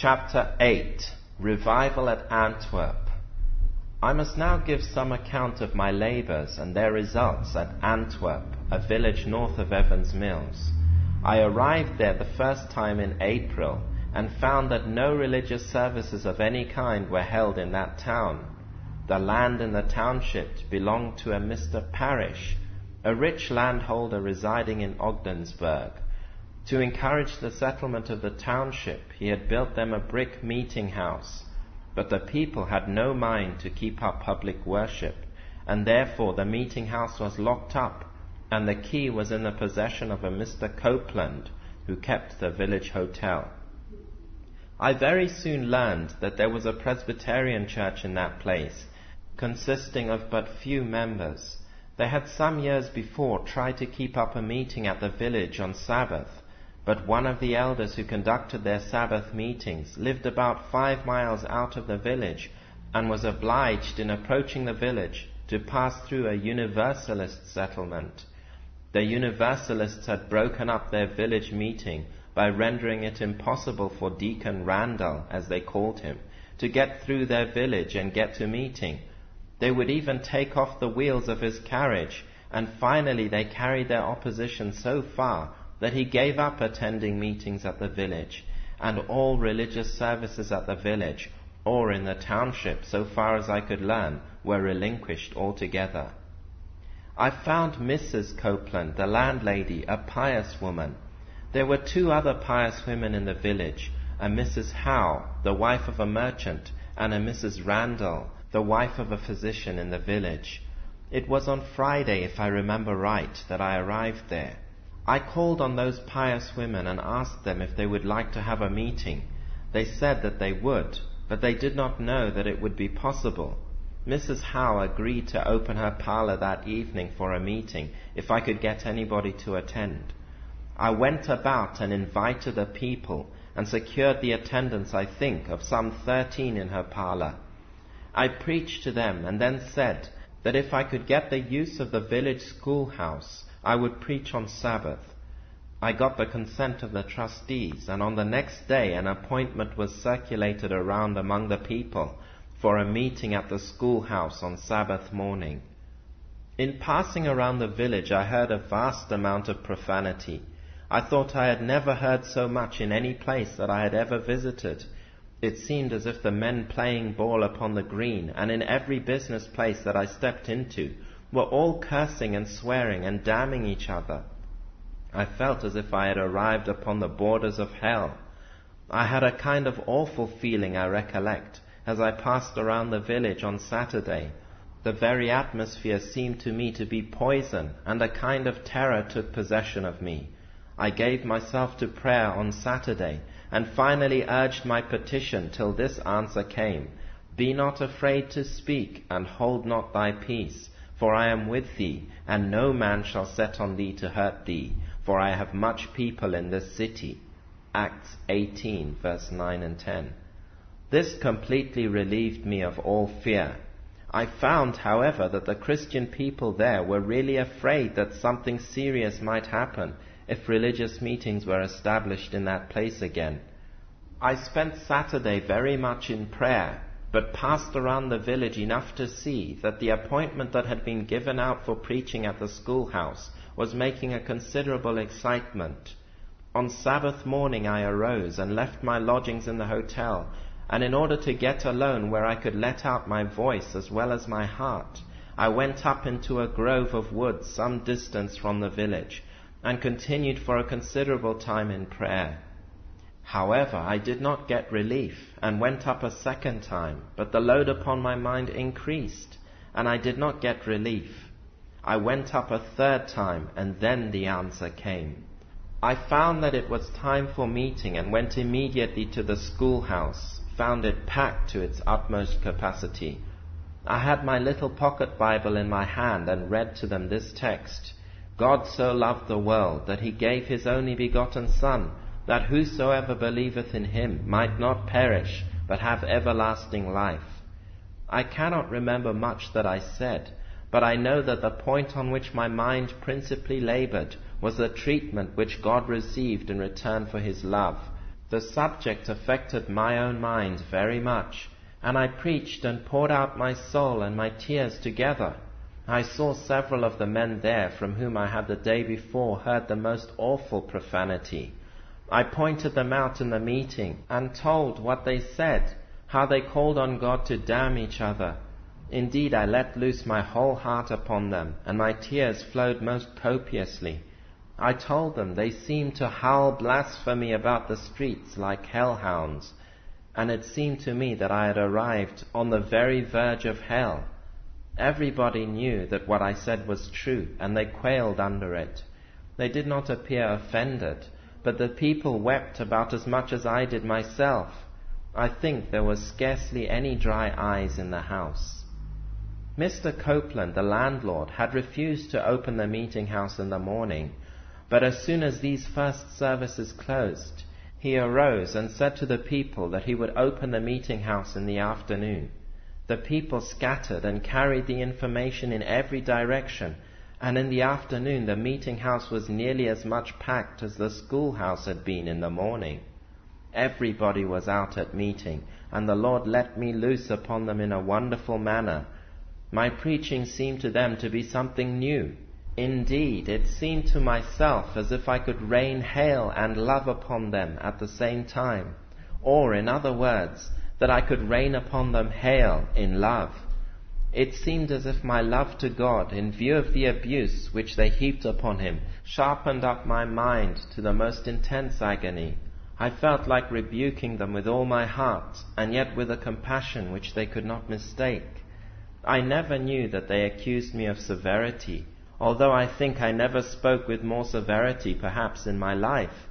Chapter 8. Revival at Antwerp. I must now give some account of my labours and their results at Antwerp, a village north of Evans Mills. I arrived there the first time in April and found that no religious services of any kind were held in that town. The land in the township belonged to a Mr. Parish, a rich landholder residing in Ogdensburg. To encourage the settlement of the township, he had built them a brick meeting house, but the people had no mind to keep up public worship, and therefore the meeting house was locked up, and the key was in the possession of a Mr. Copeland, who kept the village hotel. I very soon learned that there was a Presbyterian church in that place, consisting of but few members. They had some years before tried to keep up a meeting at the village on Sabbath, but one of the elders who conducted their Sabbath meetings lived about 5 miles out of the village and was obliged, in approaching the village, to pass through a Universalist settlement. The Universalists had broken up their village meeting by rendering it impossible for Deacon Randall, as they called him, to get through their village and get to meeting. They would even take off the wheels of his carriage, and finally they carried their opposition so far that he gave up attending meetings at the village, and all religious services at the village, or in the township, so far as I could learn, were relinquished altogether. I found Mrs. Copeland, the landlady, a pious woman. There were 2 other pious women in the village, a Mrs. Howe, the wife of a merchant, and a Mrs. Randall, the wife of a physician in the village. It was on Friday, if I remember right, that I arrived there. I called on those pious women and asked them if they would like to have a meeting. They said that they would, but they did not know that it would be possible. Mrs. Howe agreed to open her parlour that evening for a meeting if I could get anybody to attend. I went about and invited the people and secured the attendance, I think, of some 13 in her parlour. I preached to them and then said that if I could get the use of the village schoolhouse, I would preach on Sabbath. I got the consent of the trustees, and on the next day an appointment was circulated around among the people for a meeting at the schoolhouse on Sabbath morning. In passing around the village, I heard a vast amount of profanity. I thought I had never heard so much in any place that I had ever visited. It seemed as if the men playing ball upon the green, and in every business place that I stepped into, were all cursing and swearing and damning each other. I felt as if I had arrived upon the borders of hell. I had a kind of awful feeling, I recollect, as I passed around the village on Saturday. The very atmosphere seemed to me to be poison, and a kind of terror took possession of me. I gave myself to prayer on Saturday, and finally urged my petition till this answer came: "Be not afraid to speak, and hold not thy peace. For I am with thee, and no man shall set on thee to hurt thee, for I have much people in this city." Acts 18, verse 9 and 10. This completely relieved me of all fear. I found, however, that the Christian people there were really afraid that something serious might happen if religious meetings were established in that place again. I spent Saturday very much in prayer, but passed around the village enough to see that the appointment that had been given out for preaching at the schoolhouse was making a considerable excitement. On Sabbath morning I arose and left my lodgings in the hotel, and in order to get alone where I could let out my voice as well as my heart, I went up into a grove of woods some distance from the village, and continued for a considerable time in prayer. However, I did not get relief, and went up a second time, but the load upon my mind increased, and I did not get relief. I went up a third time, and then the answer came. I found that it was time for meeting, and went immediately to the schoolhouse, found it packed to its utmost capacity. I had my little pocket Bible in my hand, and read to them this text: "God so loved the world, that he gave his only begotten Son, that whosoever believeth in him might not perish, but have everlasting life." I cannot remember much that I said, but I know that the point on which my mind principally laboured was the treatment which God received in return for his love, The subject affected my own mind very much, and I preached and poured out my soul and my tears together. I saw several of the men there from whom I had the day before heard the most awful profanity. I pointed them out in the meeting and told what they said, how they called on God to damn each other. Indeed, I let loose my whole heart upon them, and my tears flowed most copiously. I told them they seemed to howl blasphemy about the streets like hellhounds, and it seemed to me that I had arrived on the very verge of hell. Everybody knew that what I said was true, and they quailed under it. They did not appear offended, but the people wept about as much as I did myself. I think there was scarcely any dry eyes in the house. Mr. Copeland, the landlord, had refused to open the meeting house in the morning, but as soon as these first services closed, he arose and said to the people that he would open the meeting house in the afternoon. The people scattered and carried the information in every direction, and in the afternoon the meeting house was nearly as much packed as the schoolhouse had been in the morning. Everybody was out at meeting, and the Lord let me loose upon them in a wonderful manner. My preaching seemed to them to be something new. Indeed, it seemed to myself as if I could rain hail and love upon them at the same time, or, in other words, that I could rain upon them hail in love. It seemed as if my love to God, in view of the abuse which they heaped upon him, sharpened up my mind to the most intense agony. I felt like rebuking them with all my heart, and yet with a compassion which they could not mistake. I never knew that they accused me of severity, although I think I never spoke with more severity perhaps in my life.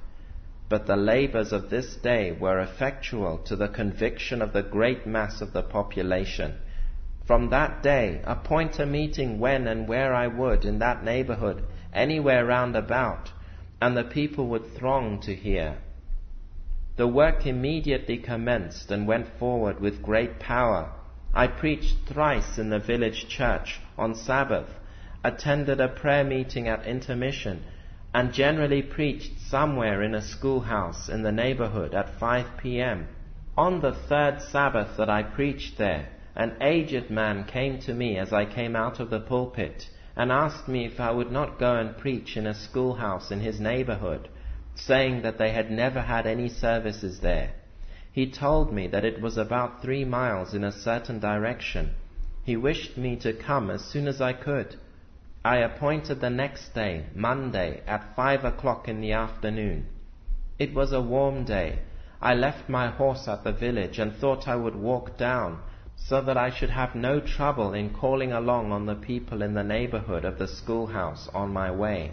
But the labours of this day were effectual to the conviction of the great mass of the population. From that day, appoint a meeting when and where I would in that neighbourhood, anywhere round about, and the people would throng to hear. The work immediately commenced and went forward with great power. I preached thrice in the village church on Sabbath, attended a prayer meeting at intermission, and generally preached somewhere in a schoolhouse in the neighbourhood at 5 p.m. On the third Sabbath that I preached there, an aged man came to me as I came out of the pulpit and asked me if I would not go and preach in a schoolhouse in his neighbourhood, saying that they had never had any services there. He told me that it was about 3 miles in a certain direction. He wished me to come as soon as I could. I appointed the next day, Monday, at 5 o'clock in the afternoon. It was a warm day. I left my horse at the village and thought I would walk down, so that I should have no trouble in calling along on the people in the neighbourhood of the schoolhouse on my way.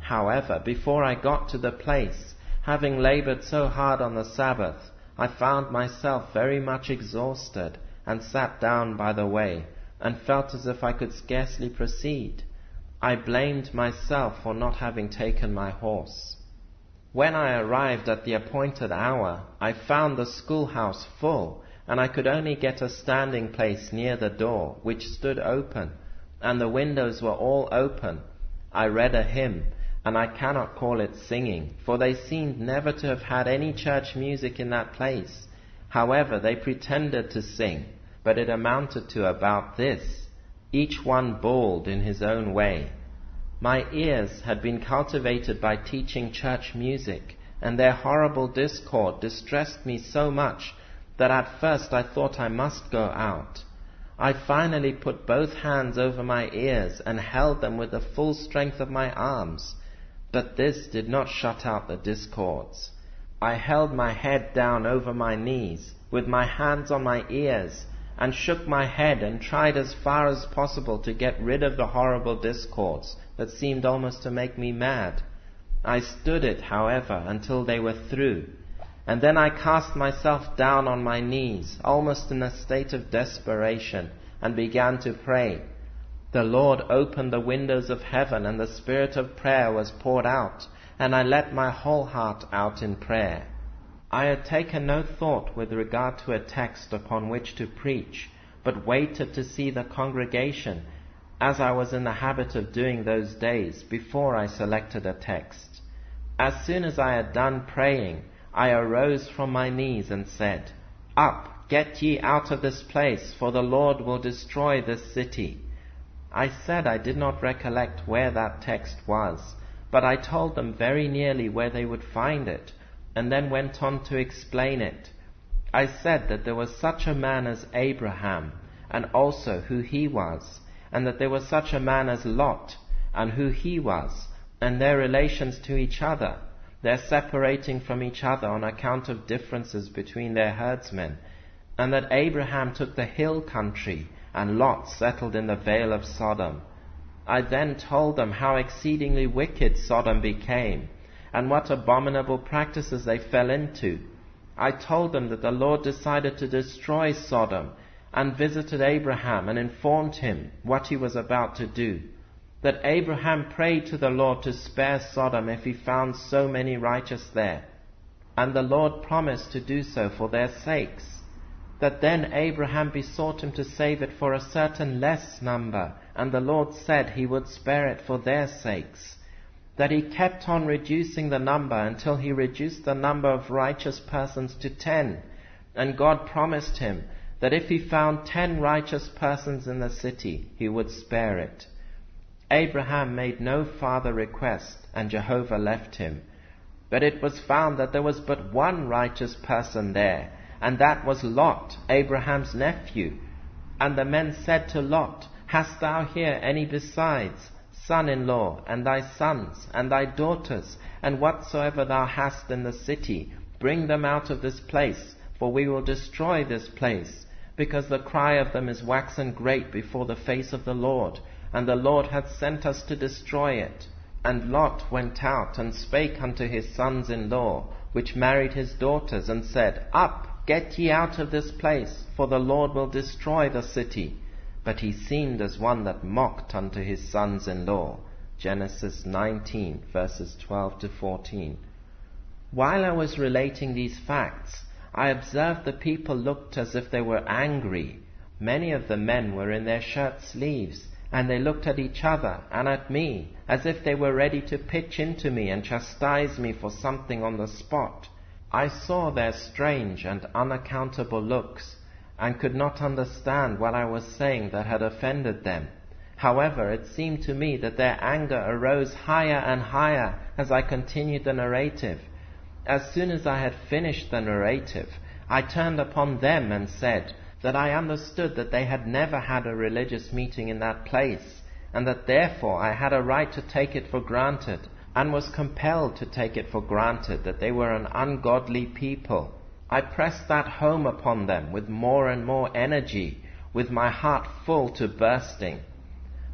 However, before I got to the place, having laboured so hard on the Sabbath, I found myself very much exhausted, and sat down by the way, and felt as if I could scarcely proceed. I blamed myself for not having taken my horse. When I arrived at the appointed hour, I found the schoolhouse full, and I could only get a standing place near the door, which stood open, and the windows were all open. I read a hymn, and I cannot call it singing, for they seemed never to have had any church music in that place. However, they pretended to sing, but it amounted to about this: each one bawled in his own way. My ears had been cultivated by teaching church music, and their horrible discord distressed me so much that at first I thought I must go out. I finally put both hands over my ears and held them with the full strength of my arms, but this did not shut out the discords. I held my head down over my knees, with my hands on my ears, and shook my head and tried as far as possible to get rid of the horrible discords that seemed almost to make me mad. I stood it, however, until they were through, and then I cast myself down on my knees, almost in a state of desperation, and began to pray. The Lord opened the windows of heaven, and the spirit of prayer was poured out, and I let my whole heart out in prayer. I had taken no thought with regard to a text upon which to preach, but waited to see the congregation, as I was in the habit of doing those days, before I selected a text. As soon as I had done praying, I arose from my knees and said, Up, get ye out of this place, for the Lord will destroy this city. I said I did not recollect where that text was, but I told them very nearly where they would find it, and then went on to explain it. I said that there was such a man as Abraham, and also who he was, and that there was such a man as Lot, and who he was, and their relations to each other, their separating from each other on account of differences between their herdsmen, and that Abraham took the hill country, and Lot settled in the vale of Sodom. I then told them how exceedingly wicked Sodom became, and what abominable practices they fell into. I told them that the Lord decided to destroy Sodom, and visited Abraham and informed him what he was about to do. That Abraham prayed to the Lord to spare Sodom if he found so many righteous there, and the Lord promised to do so for their sakes. That then Abraham besought him to save it for a certain less number, and the Lord said he would spare it for their sakes. That he kept on reducing the number until he reduced the number of righteous persons to 10, and God promised him that if he found 10 righteous persons in the city, he would spare it. Abraham made no farther request, and Jehovah left him. But it was found that there was but one righteous person there, and that was Lot, Abraham's nephew. And the men said to Lot, Hast thou here any besides, son-in-law, and thy sons, and thy daughters, and whatsoever thou hast in the city? Bring them out of this place, for we will destroy this place, because the cry of them is waxen great before the face of the Lord, and the Lord hath sent us to destroy it. And Lot went out and spake unto his sons-in-law, which married his daughters, and said, Up, get ye out of this place, for the Lord will destroy the city. But he seemed as one that mocked unto his sons-in-law. Genesis 19, verses 12 to 14. While I was relating these facts, I observed the people looked as if they were angry. Many of the men were in their shirt sleeves, and they looked at each other and at me, as if they were ready to pitch into me and chastise me for something on the spot. I saw their strange and unaccountable looks, and could not understand what I was saying that had offended them. However, it seemed to me that their anger arose higher and higher as I continued the narrative. As soon as I had finished the narrative, I turned upon them and said that I understood that they had never had a religious meeting in that place, and that therefore I had a right to take it for granted, and was compelled to take it for granted that they were an ungodly people. I pressed that home upon them with more and more energy, with my heart full to bursting.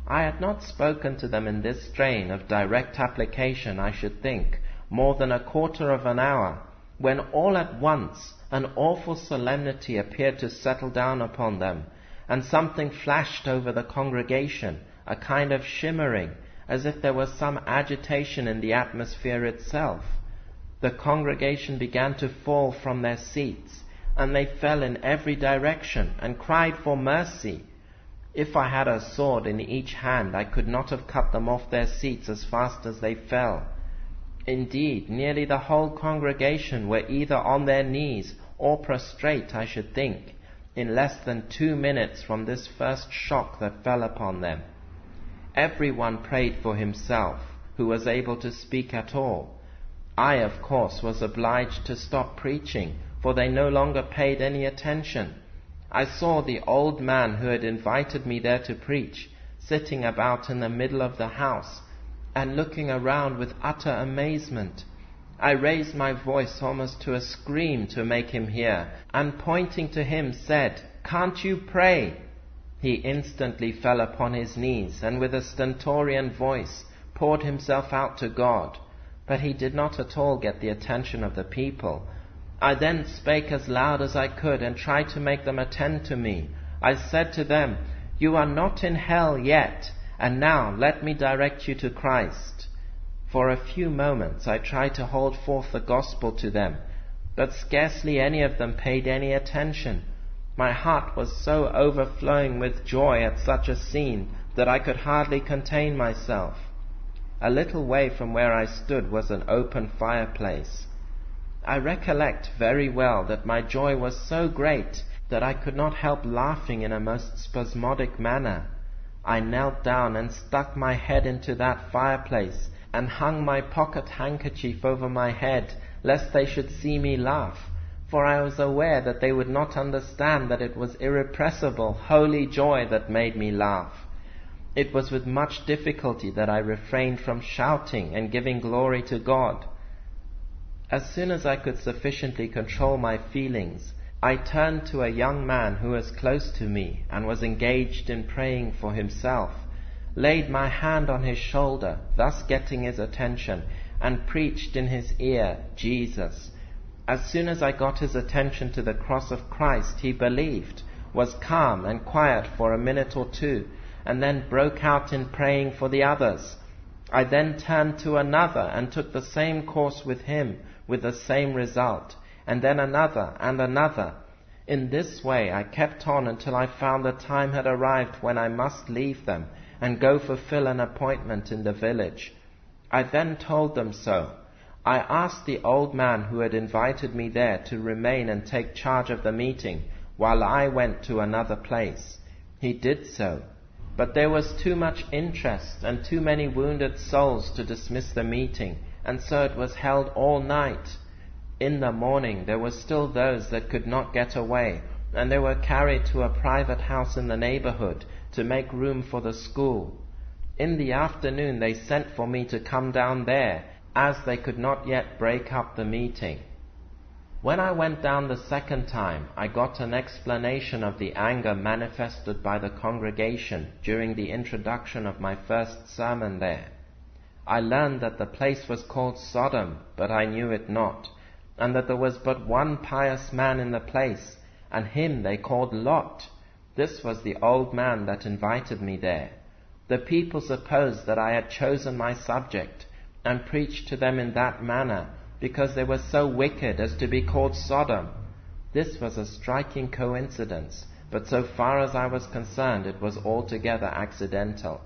I had not spoken to them in this strain of direct application, I should think, more than a quarter of an hour, when all at once an awful solemnity appeared to settle down upon them, and something flashed over the congregation, a kind of shimmering, as if there was some agitation in the atmosphere itself. The congregation began to fall from their seats, and they fell in every direction, and cried for mercy. If I had a sword in each hand, I could not have cut them off their seats as fast as they fell. Indeed, nearly the whole congregation were either on their knees or prostrate, I should think, in less than 2 minutes from this first shock that fell upon them. Everyone prayed for himself, who was able to speak at all. I, of course, was obliged to stop preaching, for they no longer paid any attention. I saw the old man who had invited me there to preach, sitting about in the middle of the house, and looking around with utter amazement. I raised my voice almost to a scream to make him hear, and pointing to him said, "Can't you pray?" He instantly fell upon his knees, and with a stentorian voice poured himself out to God. But he did not at all get the attention of the people. I then spake as loud as I could, and tried to make them attend to me. I said to them, "You are not in hell yet, and now let me direct you to Christ." For a few moments I tried to hold forth the gospel to them, but scarcely any of them paid any attention. My heart was so overflowing with joy at such a scene that I could hardly contain myself. A little way from where I stood was an open fireplace. I recollect very well that my joy was so great that I could not help laughing in a most spasmodic manner. I knelt down and stuck my head into that fireplace and hung my pocket handkerchief over my head, lest they should see me laugh, for I was aware that they would not understand that it was irrepressible, holy joy that made me laugh. It was with much difficulty that I refrained from shouting and giving glory to God. As soon as I could sufficiently control my feelings, I turned to a young man who was close to me and was engaged in praying for himself, laid my hand on his shoulder, thus getting his attention, and preached in his ear Jesus. As soon as I got his attention to the cross of Christ, he believed, was calm and quiet for a minute or two, and then broke out in praying for the others. I then turned to another and took the same course with him, with the same result, and then another and another. In this way I kept on until I found the time had arrived when I must leave them and go fulfill an appointment in the village. I then told them so. I asked the old man who had invited me there to remain and take charge of the meeting while I went to another place. He did so, but there was too much interest and too many wounded souls to dismiss the meeting, and so it was held all night. In the morning there were still those that could not get away, and they were carried to a private house in the neighborhood to make room for the school. In the afternoon they sent for me to come down there, as they could not yet break up the meeting. When I went down the second time, I got an explanation of the anger manifested by the congregation during the introduction of my first sermon there. I learned that the place was called Sodom, but I knew it not, and that there was but one pious man in the place, and him they called Lot. This was the old man that invited me there. The people supposed that I had chosen my subject, and preached to them in that manner, because they were so wicked as to be called Sodom. This was a striking coincidence, but so far as I was concerned, it was altogether accidental.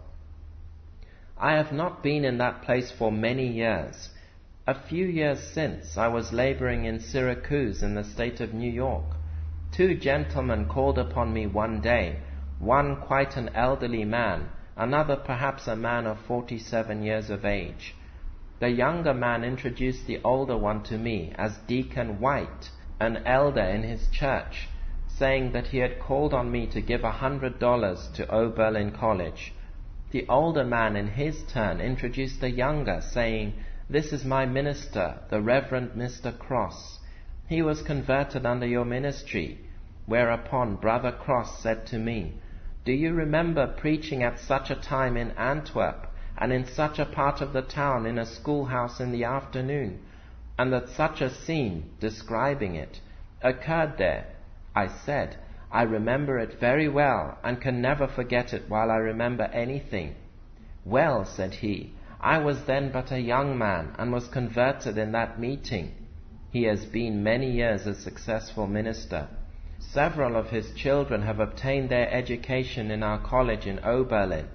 I have not been in that place for many years. A few years since, I was laboring in Syracuse in the state of New York. Two gentlemen called upon me one day, one quite an elderly man, another perhaps a man of 47 years of age. The younger man introduced the older one to me as Deacon White, an elder in his church, saying that he had called on me to give $100 to Oberlin College. The older man in his turn introduced the younger, saying, "This is my minister, the Reverend Mr. Cross. He was converted under your ministry." Whereupon Brother Cross said to me, "Do you remember preaching at such a time in Antwerp, and in such a part of the town in a schoolhouse in the afternoon, and that such a scene," describing it, "occurred there?" I said, "I remember it very well, and can never forget it while I remember anything." "Well," said he, "I was then but a young man, and was converted in that meeting." He has been many years a successful minister. Several of his children have obtained their education in our college in Oberlin.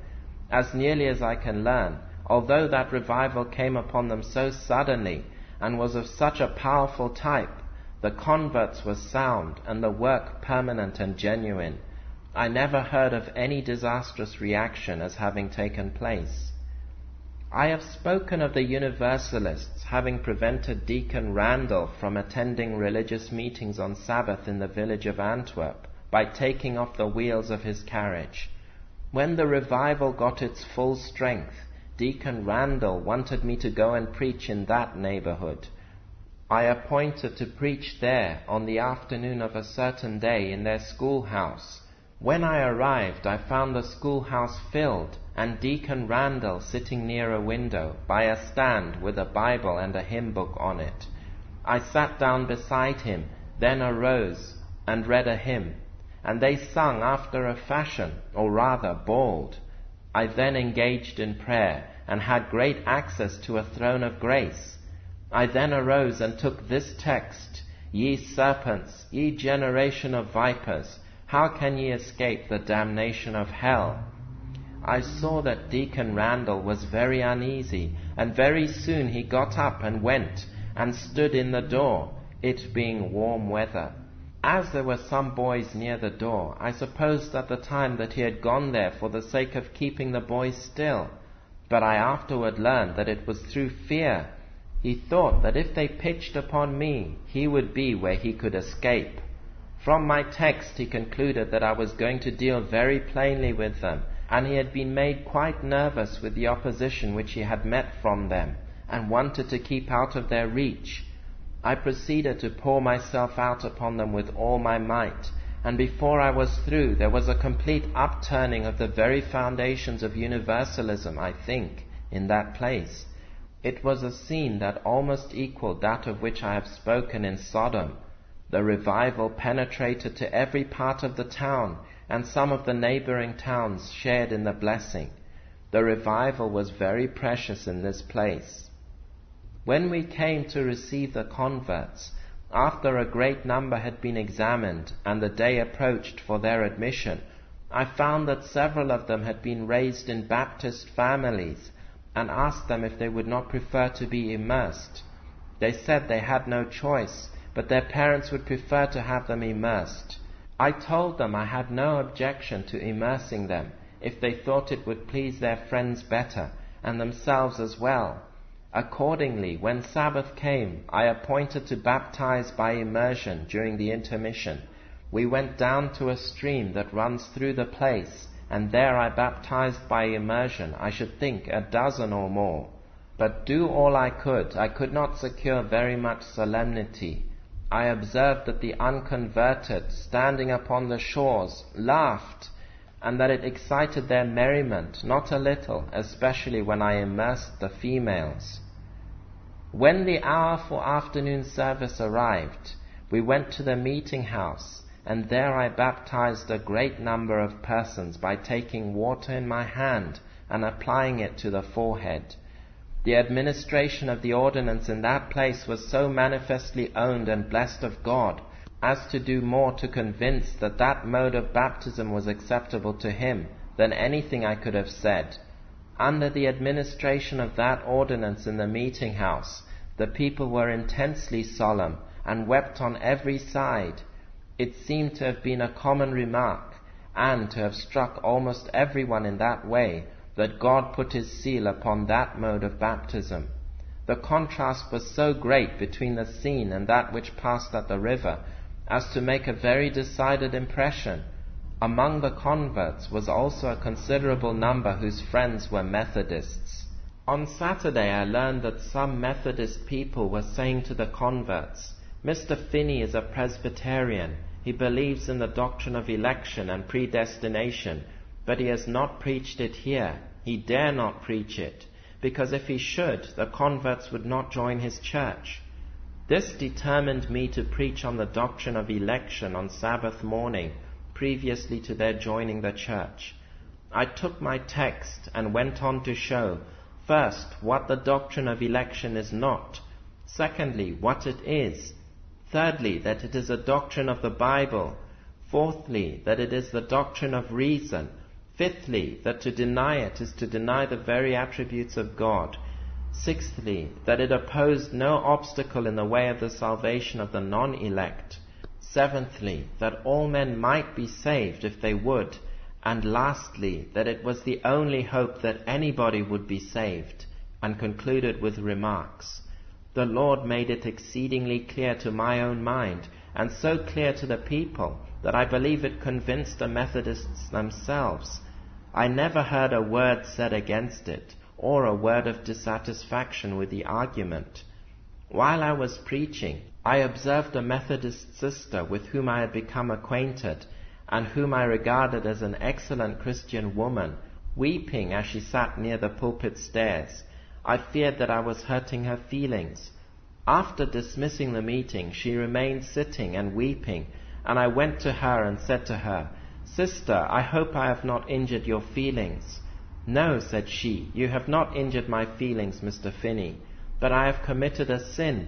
As nearly as I can learn, although that revival came upon them so suddenly, and was of such a powerful type, the converts were sound, and the work permanent and genuine. I never heard of any disastrous reaction as having taken place. I have spoken of the Universalists having prevented Deacon Randall from attending religious meetings on Sabbath in the village of Antwerp by taking off the wheels of his carriage. When the revival got its full strength, Deacon Randall wanted me to go and preach in that neighborhood. I appointed to preach there on the afternoon of a certain day in their schoolhouse. When I arrived, I found the schoolhouse filled, and Deacon Randall sitting near a window, by a stand with a Bible and a hymn book on it. I sat down beside him, then arose and read a hymn, and they sung after a fashion, or rather bawled. I then engaged in prayer, and had great access to a throne of grace. I then arose and took this text, "Ye serpents, ye generation of vipers, how can ye escape the damnation of hell?" I saw that Deacon Randall was very uneasy, and very soon he got up and went, and stood in the door, it being warm weather. As there were some boys near the door, I supposed at the time that he had gone there for the sake of keeping the boys still, but I afterward learned that it was through fear. He thought that if they pitched upon me, he would be where he could escape. From my text he concluded that I was going to deal very plainly with them, and he had been made quite nervous with the opposition which he had met from them, and wanted to keep out of their reach. I proceeded to pour myself out upon them with all my might, and before I was through there was a complete upturning of the very foundations of universalism, I think, in that place. It was a scene that almost equaled that of which I have spoken in Sodom. The revival penetrated to every part of the town, and some of the neighboring towns shared in the blessing. The revival was very precious in this place. When we came to receive the converts, after a great number had been examined and the day approached for their admission, I found that several of them had been raised in Baptist families, and asked them if they would not prefer to be immersed. They said they had no choice, but their parents would prefer to have them immersed. I told them I had no objection to immersing them if they thought it would please their friends better, and themselves as well. Accordingly, when Sabbath came, I appointed to baptize by immersion during the intermission. We went down to a stream that runs through the place, and there I baptized by immersion, I should think, 12 or more. But do all I could not secure very much solemnity. I observed that the unconverted, standing upon the shores, laughed, and that it excited their merriment not a little, especially when I immersed the females. When the hour for afternoon service arrived, we went to the meeting house, and there I baptized a great number of persons by taking water in my hand and applying it to the forehead. The administration of the ordinance in that place was so manifestly owned and blessed of God as to do more to convince that that mode of baptism was acceptable to Him than anything I could have said. Under the administration of that ordinance in the meeting house, the people were intensely solemn and wept on every side. It seemed to have been a common remark, and to have struck almost everyone in that way, that God put His seal upon that mode of baptism. The contrast was so great between the scene and that which passed at the river as to make a very decided impression. Among the converts was also a considerable number whose friends were Methodists. On Saturday I learned that some Methodist people were saying to the converts, "Mr. Finney is a Presbyterian. He believes in the doctrine of election and predestination, but he has not preached it here. He dare not preach it, because if he should, the converts would not join his church." This determined me to preach on the doctrine of election on Sabbath morning, previously to their joining the church. I took my text and went on to show, first, what the doctrine of election is not; secondly, what it is; thirdly, that it is a doctrine of the Bible; fourthly, that it is the doctrine of reason; fifthly, that to deny it is to deny the very attributes of God; sixthly, that it opposed no obstacle in the way of the salvation of the non-elect; seventhly, that all men might be saved if they would; and lastly, that it was the only hope that anybody would be saved, and concluded with remarks. The Lord made it exceedingly clear to my own mind, and so clear to the people, that I believe it convinced the Methodists themselves. I never heard a word said against it, or a word of dissatisfaction with the argument. While I was preaching, I observed a Methodist sister with whom I had become acquainted, and whom I regarded as an excellent Christian woman, weeping as she sat near the pulpit stairs. I feared that I was hurting her feelings. After dismissing the meeting, she remained sitting and weeping, and I went to her and said to her, "Sister, I hope I have not injured your feelings." "No," said she, "you have not injured my feelings, Mr. Finney, but I have committed a sin.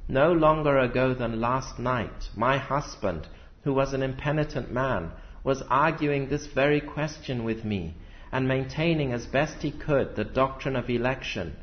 No longer ago than last night, my husband, who was an impenitent man, was arguing this very question with me, and maintaining as best he could the doctrine of election.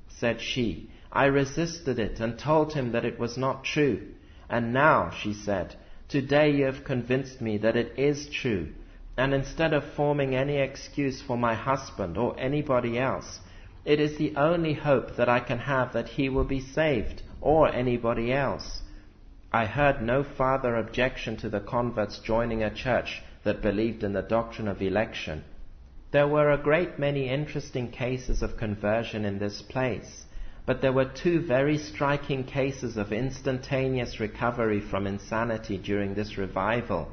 Said she, I resisted it and told him that it was not true. And now, she said, today you have convinced me that it is true. And instead of forming any excuse for my husband or anybody else, it is the only hope that I can have that he will be saved, or anybody else. I heard no farther objection to the converts joining a church that believed in the doctrine of election. There were a great many interesting cases of conversion in this place, but there were two very striking cases of instantaneous recovery from insanity during this revival.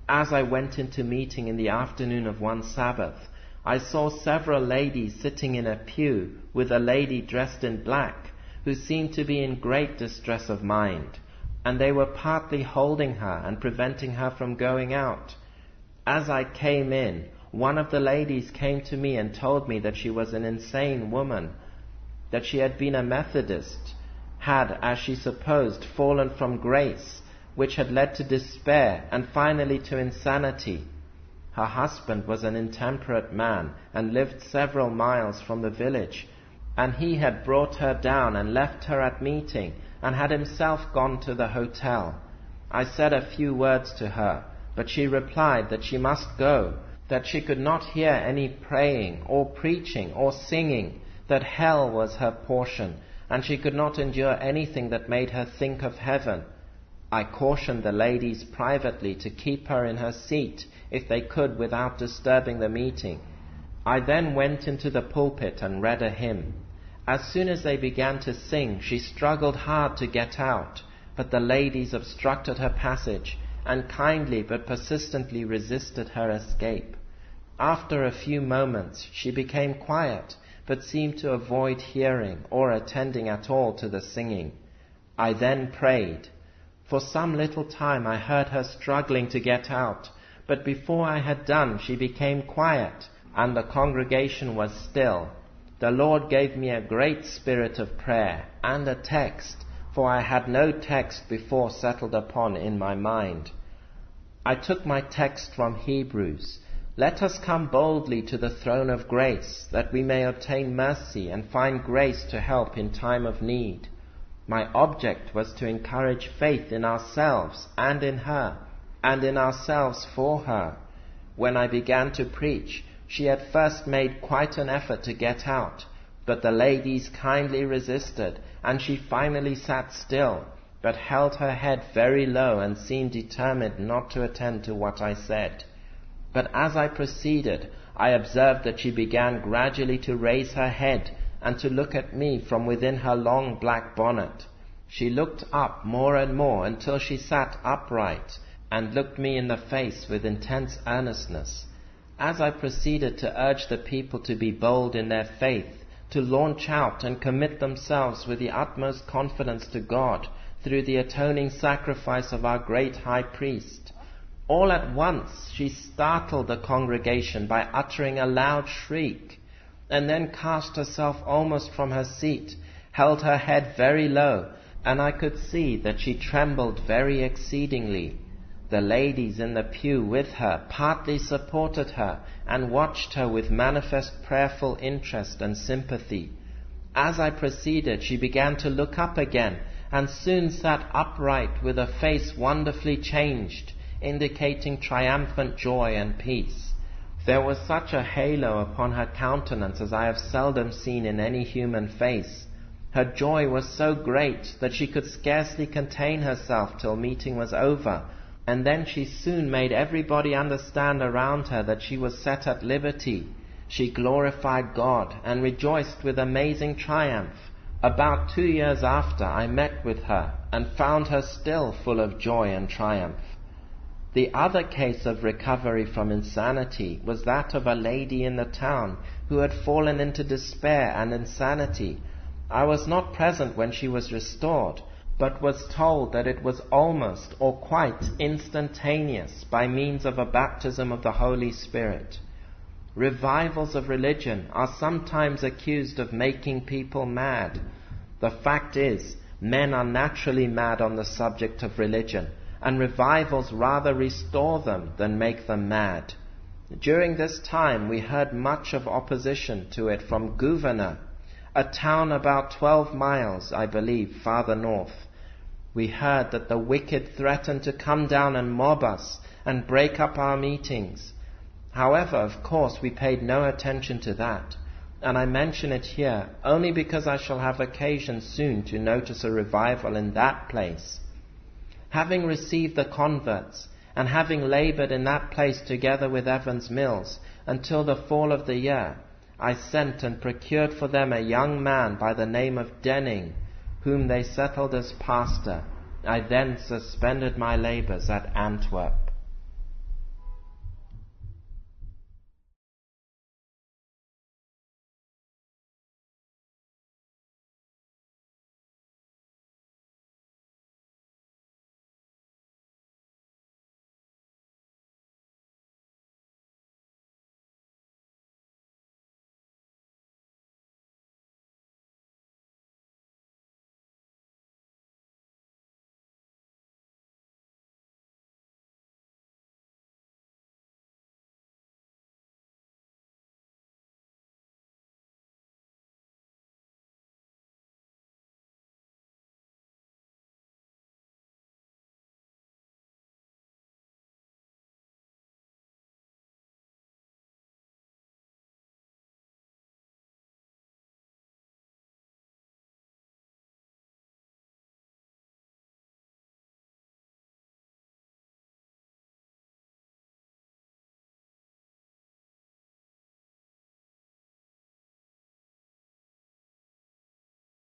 As I went into meeting in the afternoon of one Sabbath, I saw several ladies sitting in a pew with a lady dressed in black, who seemed to be in great distress of mind, and they were partly holding her and preventing her from going out. As I came in, one of the ladies came to me and told me that she was an insane woman, that she had been a Methodist, had, as she supposed, fallen from grace, which had led to despair and finally to insanity. Her husband was an intemperate man and lived several miles from the village, and he had brought her down and left her at meeting and had himself gone to the hotel. I said a few words to her, but she replied that she must go, that she could not hear any praying or preaching or singing, that hell was her portion, and she could not endure anything that made her think of heaven. I cautioned the ladies privately to keep her in her seat, if they could, without disturbing the meeting. I then went into the pulpit and read a hymn. As soon as they began to sing, she struggled hard to get out, but the ladies obstructed her passage, and kindly but persistently resisted her escape. After a few moments, she became quiet, but seemed to avoid hearing or attending at all to the singing. I then prayed. For some little time I heard her struggling to get out, but before I had done she became quiet, and the congregation was still. The Lord gave me a great spirit of prayer and a text, for I had no text before settled upon in my mind. I took my text from Hebrews. Let us come boldly to the throne of grace, that we may obtain mercy and find grace to help in time of need. My object was to encourage faith in ourselves and in her, and in ourselves for her. When I began to preach, she at first made quite an effort to get out, but the ladies kindly resisted, and she finally sat still, but held her head very low and seemed determined not to attend to what I said. But as I proceeded, I observed that she began gradually to raise her head and to look at me from within her long black bonnet. She looked up more and more until she sat upright and looked me in the face with intense earnestness. As I proceeded to urge the people to be bold in their faith, to launch out and commit themselves with the utmost confidence to God through the atoning sacrifice of our great high priest, all at once she startled the congregation by uttering a loud shriek, and then cast herself almost from her seat, held her head very low, and I could see that she trembled very exceedingly. The ladies in the pew with her partly supported her and watched her with manifest prayerful interest and sympathy. As I proceeded, she began to look up again, and soon sat upright with a face wonderfully changed, indicating triumphant joy and peace. There was such a halo upon her countenance as I have seldom seen in any human face. Her joy was so great that she could scarcely contain herself till meeting was over, and then she soon made everybody understand around her that she was set at liberty. She glorified God and rejoiced with amazing triumph. About 2 years after, I met with her and found her still full of joy and triumph. The other case of recovery from insanity was that of a lady in the town who had fallen into despair and insanity. I was not present when she was restored, but was told that it was almost or quite instantaneous by means of a baptism of the Holy Spirit. Revivals of religion are sometimes accused of making people mad. The fact is, men are naturally mad on the subject of religion, and revivals rather restore them than make them mad. During this time we heard much of opposition to it from Gouverneur. a town about 12 miles, I believe, farther north, we heard that the wicked threatened to come down and mob us and break up our meetings. However, of course, we paid no attention to that, and I mention it here only because I shall have occasion soon to notice a revival in that place. Having received the converts, and having laboured in that place together with Evans Mills until the fall of the year, I sent and procured for them a young man by the name of Denning, whom they settled as pastor. I then suspended my labours at Antwerp.